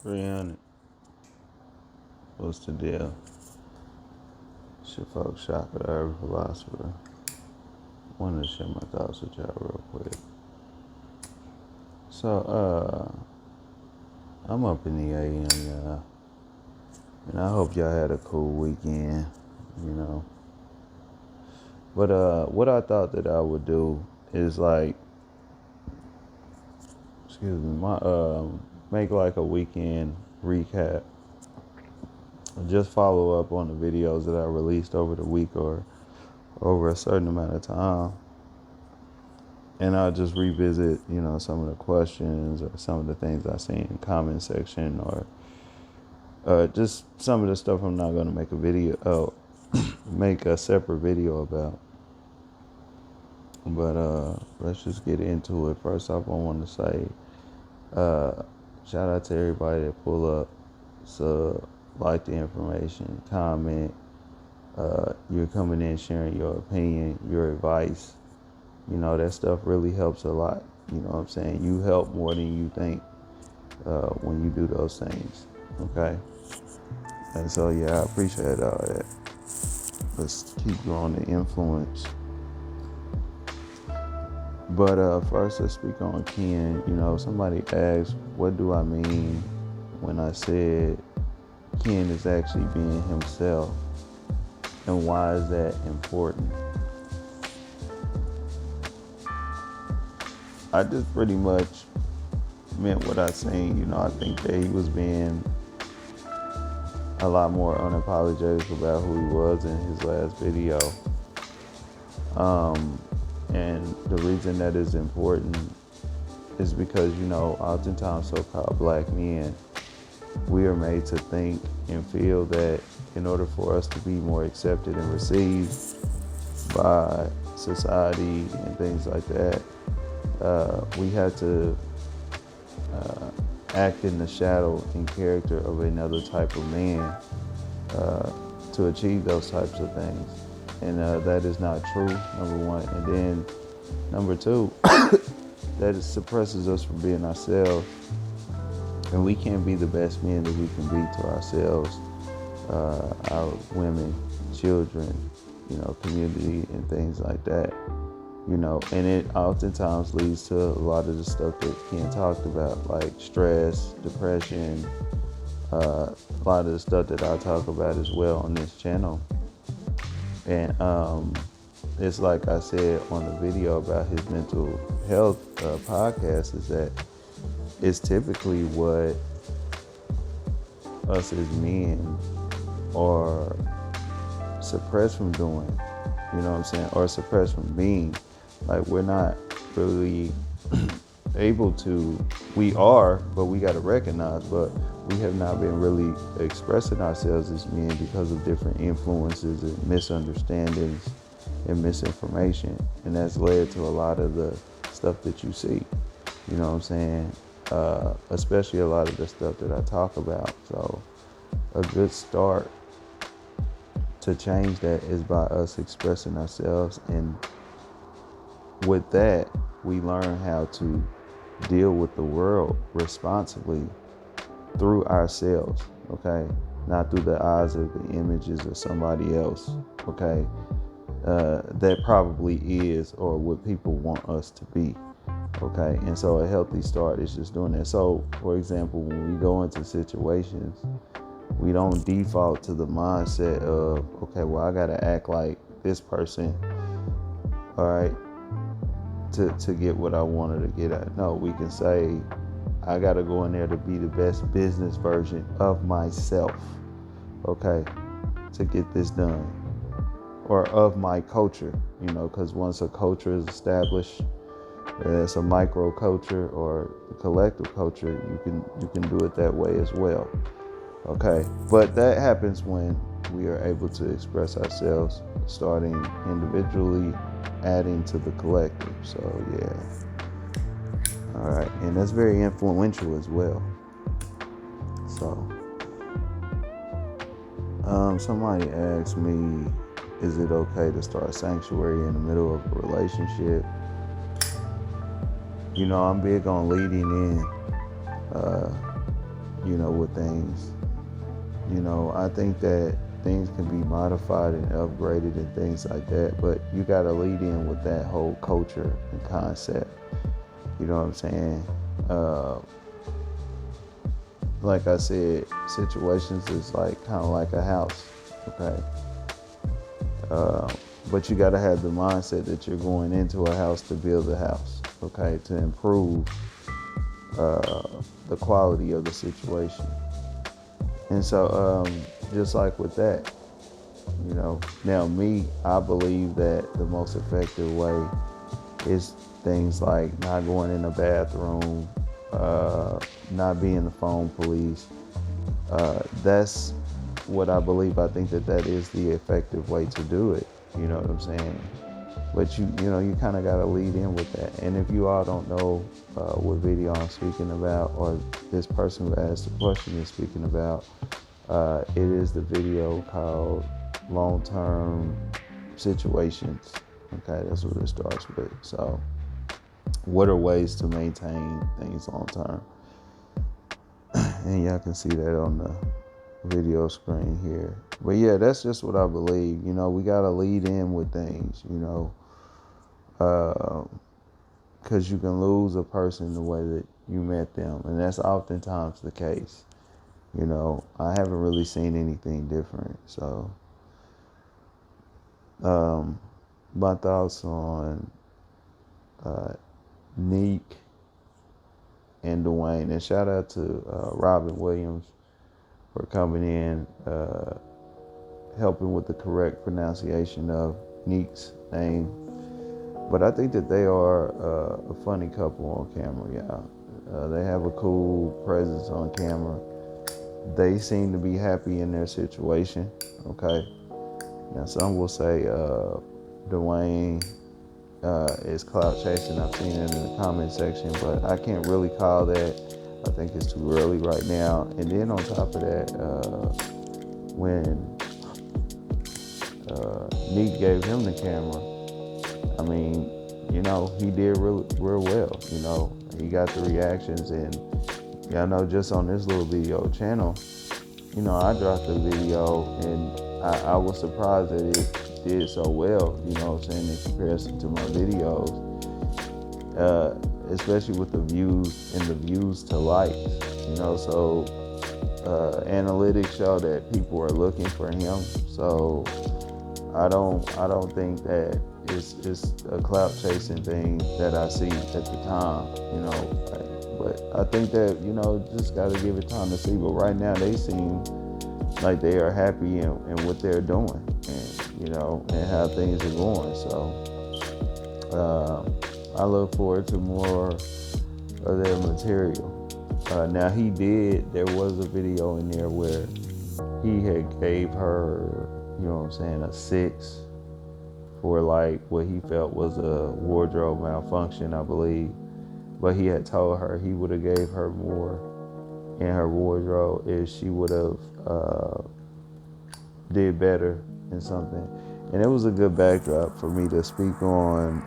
300. What's the deal? Shit, folks, shop at Urban Philosopher. Wanted to share my thoughts with y'all real quick. So, I'm up in the AM, y'all. And I hope y'all had a cool weekend, you know. But what I thought that I would do is make like a weekend recap. Just follow up on the videos that I released over the week or over a certain amount of time. And I'll just revisit, some of the questions or some of the things I see in the comment section or just some of the stuff I'm not going to make make a separate video about. But let's just get into it. First off, I want to say shout out to everybody that pull up, like the information, comment. You're coming in sharing your opinion, your advice. That stuff really helps a lot. You know what I'm saying? You help more than you think when you do those things. Okay? And so, yeah, I appreciate all that. Let's keep growing the influence. But first, let's speak on Ken. Somebody asked, what do I mean when I said Ken is actually being himself? And why is that important? I just pretty much meant what I seen. I think that he was being a lot more unapologetic about who he was in his last video. And the reason that is important is because, oftentimes so-called black men, we are made to think and feel that in order for us to be more accepted and received by society and things like that, we have to act in the shadow and character of another type of man to achieve those types of things. And that is not true, number one. And then, number two, that it suppresses us from being ourselves. And we can't be the best men that we can be to ourselves, our women, children, community, and things like that. And it oftentimes leads to a lot of the stuff that Ken talked about, like stress, depression, a lot of the stuff that I talk about as well on this channel. And it's like I said on the video about his mental health podcast, is that it's typically what us as men are suppressed from doing, or suppressed from being. Like, we're not really able to, we are, but we got to recognize, but we have not been really expressing ourselves as men because of different influences and misunderstandings and misinformation. And that's led to a lot of the stuff that you see, especially a lot of the stuff that I talk about. So a good start to change that is by us expressing ourselves, and with that, we learn how to deal with the world responsibly through ourselves, okay? Not through the eyes of the images of somebody else, okay? That probably is, or what people want us to be, okay? And so a healthy start is just doing that. So, for example, when we go into situations, we don't default to the mindset of, okay, well, I gotta act like this person, all right, to get what I wanted to get at. No, we can say, I gotta go in there to be the best business version of myself, okay, to get this done. Or of my culture, because once a culture is established, it's a micro culture or a collective culture, you can do it that way as well. Okay, but that happens when we are able to express ourselves, starting individually, adding to the collective. So yeah, all right, and that's very influential as well. So, somebody asked me, is it okay to start a sanctuary in the middle of a relationship? I'm big on leading in. with things. I think that things can be modified and upgraded and things like that, but you got to lead in with that whole culture and concept. You know what I'm saying? Like I said, situations is like kind of like a house, okay? But you got to have the mindset that you're going into a house to build a house, okay? To improve the quality of the situation. And so, just like with that, now me, I believe that the most effective way is things like not going in the bathroom, not being the phone police. That's what I believe. I think that is the effective way to do it. You know what I'm saying? But you kind of got to lead in with that. And if you all don't know what video I'm speaking about, or this person who asked the question is speaking about, it is the video called Long-Term Situations. Okay, that's what it starts with. So, what are ways to maintain things long term? And y'all can see that on the video screen here. But yeah, that's just what I believe. We gotta lead in with things. Because you can lose a person the way that you met them, and that's oftentimes the case. I haven't really seen anything different. So, my thoughts on Nique and Dwayne, and shout out to Robin Williams for coming in, helping with the correct pronunciation of Nique's name. But I think that they are a funny couple on camera, yeah. They have a cool presence on camera. They seem to be happy in their situation, okay? Now, some will say Dwayne is clout chasing. I've seen it in the comment section, but I can't really call that. I think it's too early right now. And then on top of that, when Nique gave him the camera, I mean, he did real well. He got the reactions, and y'all know just on this little video channel, I dropped a video, and I was surprised that it did so well, in comparison to my videos, especially with the views and the views to likes, so analytics show that people are looking for him. So I don't think that it's a clout chasing thing that I see at the time, but I think that, just got to give it time to see. But right now they seem like they are happy in what they're doing, and and how things are going. So I look forward to more of their material. Now there was a video in there where he had gave her, a 6 for like what he felt was a wardrobe malfunction, I believe. But he had told her he would have gave her more in her wardrobe if she would have did better in something. And it was a good backdrop for me to speak on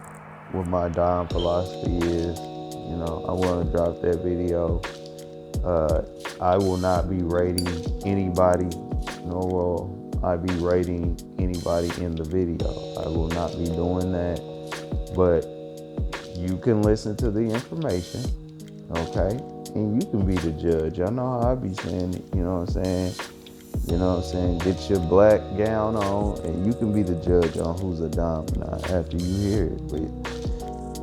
what my Dom philosophy is. I want to drop that video. I will not be rating anybody, nor will I be rating anybody in the video. I will not be doing that. But you can listen to the information, okay? And you can be the judge. I know how I be saying it, you know what I'm saying? Get your black gown on, and you can be the judge on who's a dom or not after you hear it. But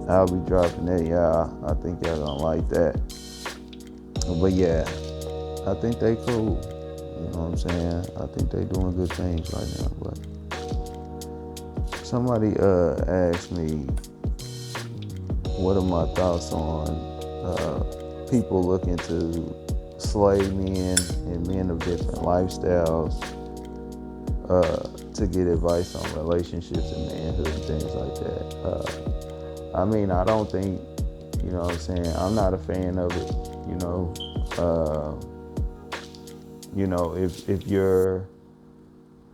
I'll be dropping that, y'all. I think y'all gonna like that. But yeah, I think they cool. You know what I'm saying? I think they doing good things right now. But somebody asked me, what are my thoughts on people looking to slave men and men of different lifestyles to get advice on relationships and manhood and things like that. I don't think, I'm not a fan of it, if you're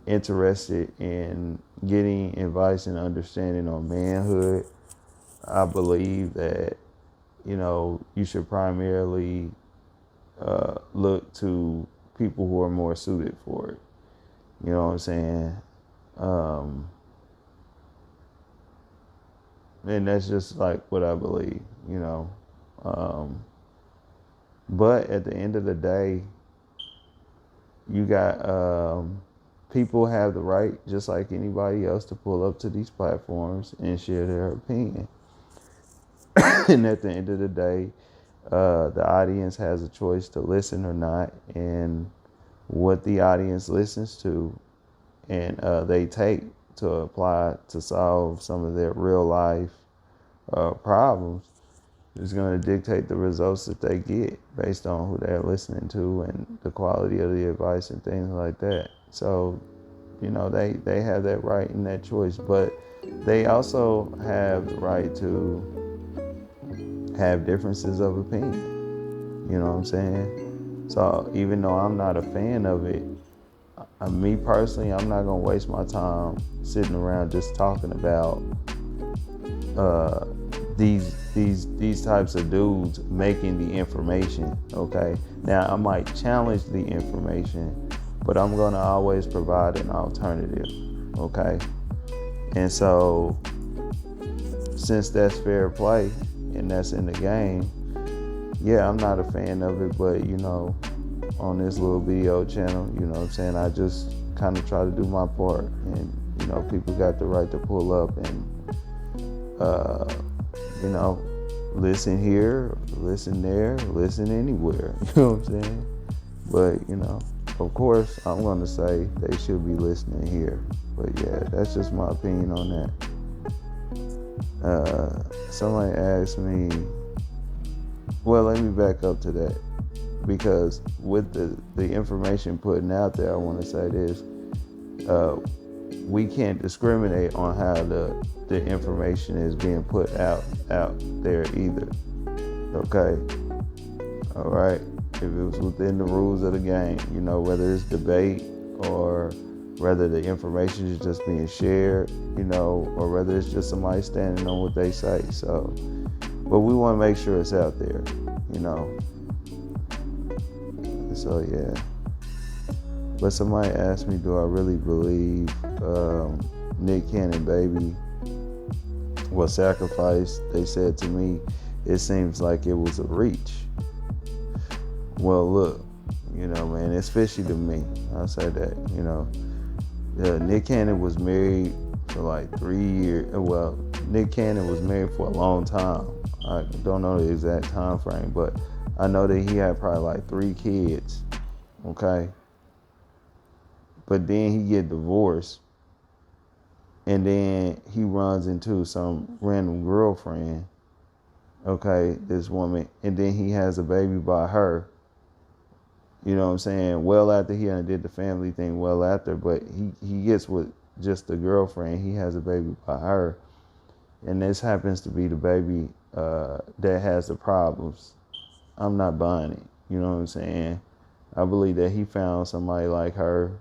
interested in getting advice and understanding on manhood, I believe that, you should primarily look to people who are more suited for it. You know what I'm saying? And that's just like what I believe, you know. But at the end of the day, you got people have the right, just like anybody else, to pull up to these platforms and share their opinion. And at the end of the day, the audience has a choice to listen or not, and what the audience listens to and they take to apply to solve some of their real life problems is going to dictate the results that they get based on who they're listening to and the quality of the advice and things like that. So, you know, they have that right and that choice, but they also have the right to have differences of opinion. You know what I'm saying? So even though I'm not a fan of it, me personally, I'm not gonna waste my time sitting around just talking about these types of dudes making the information. Okay, now I might challenge the information, but I'm gonna always provide an alternative. Okay, and so since that's fair play and that's in the game, yeah, I'm not a fan of it, but you know, on this little video channel, you know what I'm saying, I just kind of try to do my part, and you know, people got the right to pull up and you know, listen here, listen there, listen anywhere. You know what I'm saying? But you know, of course, I'm gonna say they should be listening here. But yeah, that's just my opinion on that. Somebody asked me, well, let me back up to that, because with the information putting out there, I want to say this: we can't discriminate on how the information is being put out there either. Okay, all right. If it was within the rules of the game, you know, whether it's debate or whether the information is just being shared, you know, or whether it's just somebody standing on what they say. So, but we want to make sure it's out there, you know. So yeah. But somebody asked me, do I really believe Nique and Baby was sacrificed? They said to me, it seems like it was a reach. Well, look, you know, man, it's fishy to me. I'll say that, you know. Nique Cannon was married for like 3 years. Well, Nique Cannon was married for a long time. I don't know the exact time frame, but I know that he had probably like 3 kids, okay? But then he get divorced, and then he runs into some random girlfriend, okay, this woman, and then he has a baby by her. You know what I'm saying? Well after he did the family thing, well after, but he gets with just the girlfriend. He has a baby by her, and this happens to be the baby that has the problems. I'm not buying it. You know what I'm saying? I believe that he found somebody like her,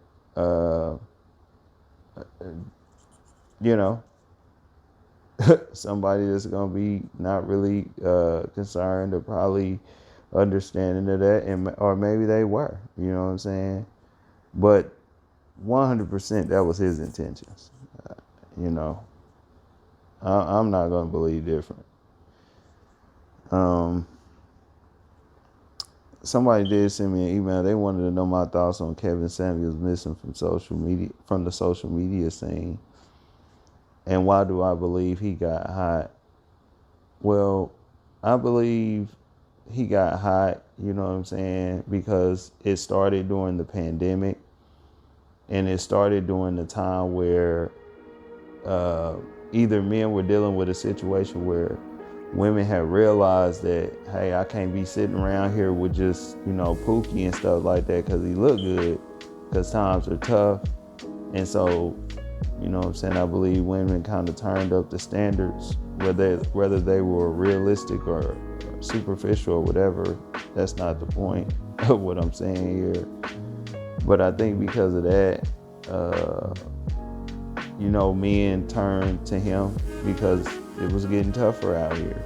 you know, somebody that's gonna be not really concerned or probably understanding of that, and or maybe they were. You know what I'm saying? But 100% that was his intentions. You know, I'm not gonna believe different. Somebody did send me an email. They wanted to know my thoughts on Kevin Samuels missing from the social media scene, and why do I believe he got hot? Well, I believe he got hot, you know what I'm saying, because it started during the pandemic, and it started during the time where either men were dealing with a situation where women had realized that, hey, I can't be sitting around here with just, you know, Pookie and stuff like that because he look good, because times are tough. And so, you know what I'm saying, I believe women kind of turned up the standards, whether they were realistic or superficial or whatever. That's not the point of what I'm saying here. But I think because of that, you know, men turned to him because it was getting tougher out here.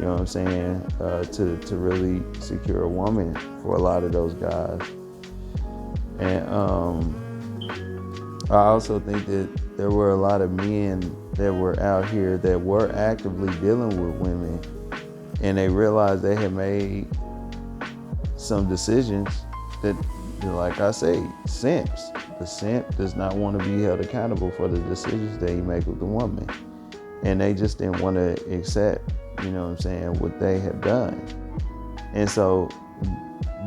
You know what I'm saying? To really secure a woman for a lot of those guys. And I also think that there were a lot of men that were out here that were actively dealing with women, and they realized they had made some decisions that, like I say, simps. The simp does not want to be held accountable for the decisions that he make with the woman. And they just didn't want to accept, you know what I'm saying, what they have done. And so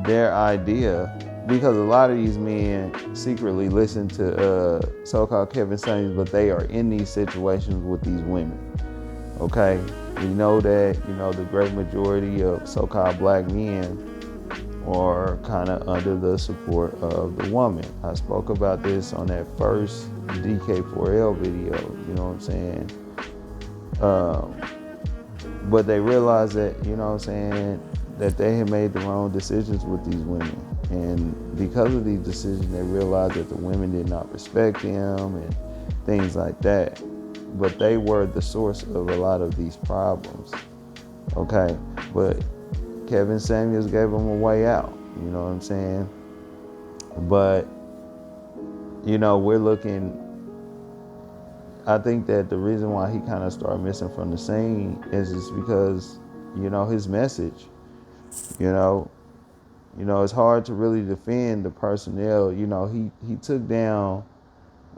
their idea, because a lot of these men secretly listen to so-called Kevin Samuels, but they are in these situations with these women. Okay? We know that, you know, the great majority of so-called black men are kind of under the support of the woman. I spoke about this on that first DK4L video, you know what I'm saying? But they realized that, you know what I'm saying, that they had made the wrong decisions with these women. And because of these decisions, they realized that the women did not respect them and things like that. But they were the source of a lot of these problems. Okay? But Kevin Samuels gave them a way out. You know what I'm saying? But, you know, we're looking... I think that the reason why he kind of started missing from the scene is just because, you know, his message. You know, it's hard to really defend the personnel. You know, he took down,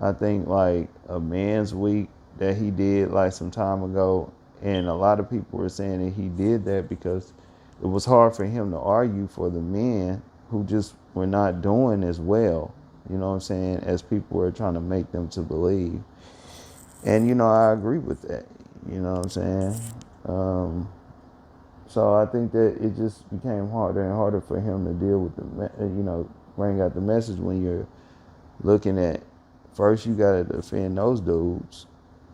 I think, like a Man's Week that he did like some time ago, and a lot of people were saying that he did that because it was hard for him to argue for the men who just were not doing as well, you know what I'm saying, as people were trying to make them to believe. And, you know, I agree with that, you know what I'm saying? So I think that it just became harder and harder for him to deal with bring out the message when you're looking at, first you got to defend those dudes,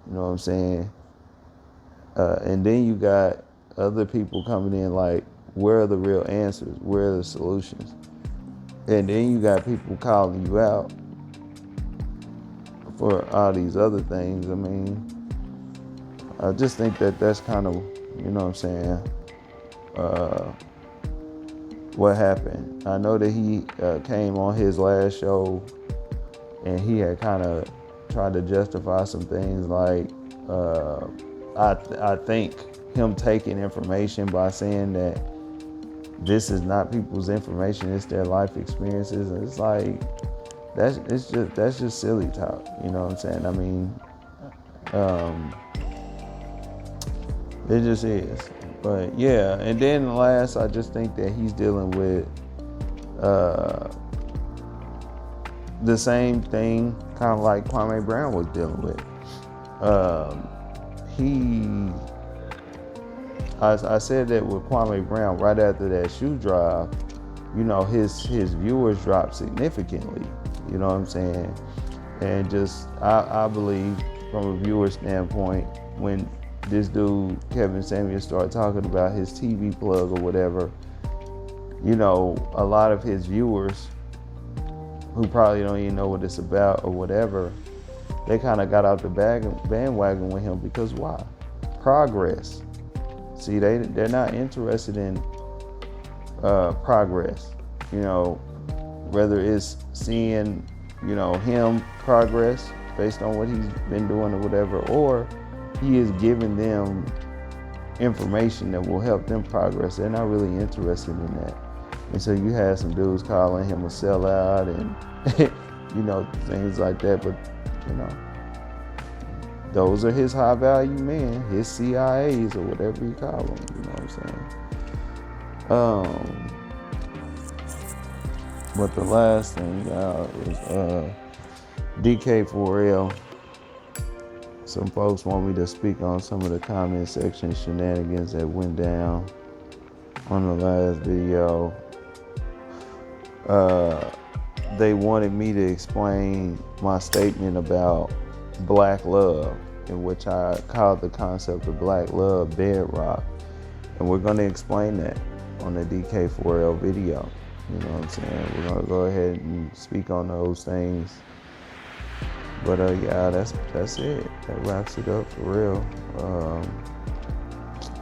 you know what I'm saying? And then you got other people coming in like, where are the real answers? Where are the solutions? And then you got people calling you out for all these other things. I mean, I just think that that's kind of, you know what I'm saying, what happened. I know that he came on his last show and he had kind of tried to justify some things like, I think him taking information by saying that this is not people's information, it's their life experiences. And it's like, that's just silly talk, you know what I'm saying? I mean, it just is. But yeah, and then last, I just think that he's dealing with the same thing, kind of like Kwame Brown was dealing with. I said that with Kwame Brown, right after that shoe drive, you know, his viewers dropped significantly, you know what I'm saying? And just, I believe from a viewer standpoint, when this dude, Kevin Samuels, started talking about his TV plug or whatever, you know, a lot of his viewers who probably don't even know what it's about or whatever, they kind of got out the bandwagon with him because why? Progress. See, they're not interested in progress, you know, whether it's seeing, you know, him progress based on what he's been doing or whatever, or he is giving them information that will help them progress. They're not really interested in that. And so you had some dudes calling him a sellout and, you know, things like that. But, you know, those are his high value men, his CIAs or whatever you call them, you know what I'm saying? But the last thing is DK4L. Some folks want me to speak on some of the comment section shenanigans that went down on the last video. They wanted me to explain my statement about black love, in which I called the concept of black love bedrock. And we're going to explain that on the DK4L video. You know what I'm saying? We're going to go ahead and speak on those things. But yeah, that's it. That wraps it up for real.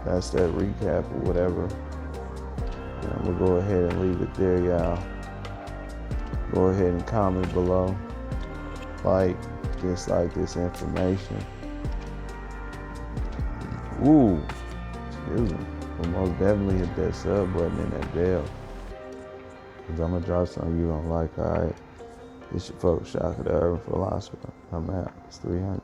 that's that recap or whatever. And I'm going to go ahead and leave it there, y'all. Go ahead and comment below. Like, dislike this information. Ooh, excuse me. But most definitely hit that sub button and that bell. Because I'm going to drop something you don't like, alright? It's your folks, Shocker the Urban Philosopher. I'm out. It's 300.